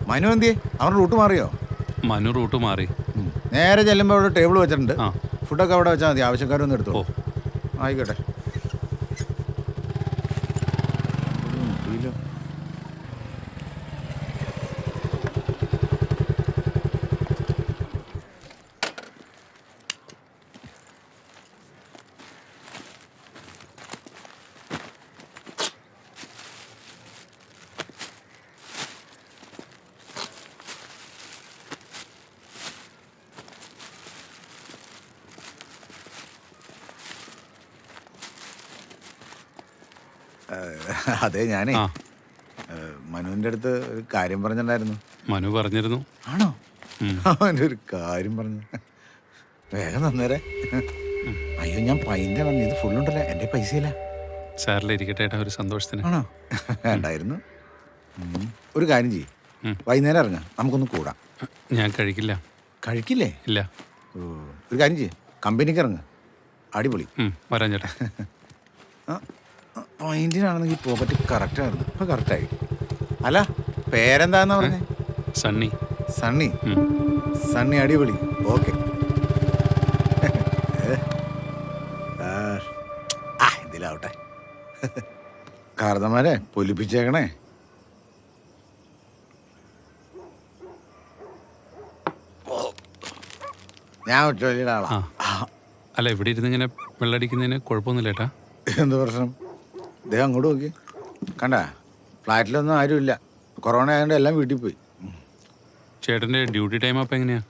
മനു എന്തിയെ? അവരുടെ റൂട്ട് മാറിയോ? മനു റൂട്ട് മാറി. നേരെ ചെല്ലുമ്പോൾ അവിടെ ടേബിൾ വെച്ചിട്ടുണ്ട്. ആ, ഫുഡൊക്കെ അവിടെ വെച്ചാൽ മതി. ആവശ്യക്കാരൊന്നും എടുത്തോ. ഓ. ആയിക്കോട്ടെ. അതെ, ഞാനേ ആ. മനുവിൻ്റെ അടുത്ത് ഒരു കാര്യം പറഞ്ഞിട്ടുണ്ടായിരുന്നു. മനു പറഞ്ഞിരുന്നു. ആണോ? ഉം. അവൻ്റെ ഒരു കാര്യം പറഞ്ഞു. വേഗം തന്നേരെ. അയ്യോ, ഞാൻ പൈൻ്റെ പറഞ്ഞു. ഇത് ഫുള്ളുണ്ടല്ലോ, എൻ്റെ പൈസയില്ല. സാറിൽ ഇരിക്കട്ടെ ഏട്ടാ, ഒരു സന്തോഷത്തിന്. ആണോ? വേണ്ടായിരുന്നു. ഒരു കാര്യം ചെയ്യും, ഉം. വൈകുന്നേരം ഇറങ്ങാം, നമുക്കൊന്ന് കൂടാം. ഞാൻ കഴിക്കില്ല. കഴിക്കില്ലേ? ഇല്ല. ഓ, ഒരു കാര്യം ചെയ്യും, കമ്പനിക്ക് ഇറങ്ങ്. അടിപൊളി. വരാൻ ചേട്ടാ. പോയിന്റിനാണെങ്കിൽ പോക്കറ്റ് കറക്റ്റായിരുന്നു. ഇപ്പം കറക്റ്റായി. അല്ല, പേരെന്താന്നാ പറഞ്ഞേ? സണ്ണി. സണ്ണി. സണ്ണി അടിപൊളി. ഓക്കെ. ഇതിലാവട്ടെ. കാർന്നമാരെ പൊലിപ്പിച്ചേക്കണേ. ഞാൻ ഒറ്റ ആളാ. അല്ല, ഇവിടെ ഇരുന്ന് ഇങ്ങനെ വെള്ളടിക്കുന്നതിന് കുഴപ്പമൊന്നുമില്ല ഏട്ടാ. എന്ത് പ്രശ്നം? ഇദ്ദേഹം അങ്ങോട്ട് നോക്കി. കണ്ട, ഫ്ലാറ്റിലൊന്നും ആരുമില്ല. കൊറോണ ആയതുകൊണ്ട് എല്ലാം വീട്ടിൽ പോയി. ചേട്ടൻ്റെ ഡ്യൂട്ടി ടൈം അപ്പം എങ്ങനെയാ?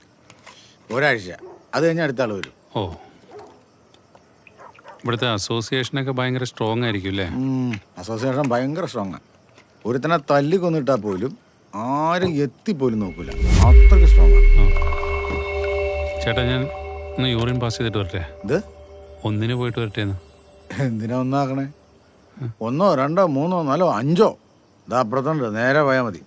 ഒരാഴ്ച. അത് കഴിഞ്ഞ് അടുത്ത ആൾ വരും. ഓ, ഇവിടുത്തെ അസോസിയേഷനൊക്കെ ഭയങ്കര സ്ട്രോങ് ആയിരിക്കും അല്ലേ? അസോസിയേഷൻ ഭയങ്കര സ്ട്രോങ്ങാണ്. ഒരുത്തനെ തല്ലി കൊന്നിട്ടാൽ പോലും ആരും എത്തിപ്പോലും നോക്കൂല. അത്രയ്ക്ക് സ്ട്രോങ്ങാണ്. ചേട്ടാ, ഞാൻ ഒന്ന് യൂറിൻ പാസ് ചെയ്തിട്ട് വരട്ടെ. ഇത് ഒന്നിന് പോയിട്ട് വരട്ടെ എന്ന്. എന്തിനാ ഒന്നാക്കണേ? 1 2 3 4 5 ഇതാ അപ്പുറത്തുണ്ട്. നേരെ പോയാൽ മതി.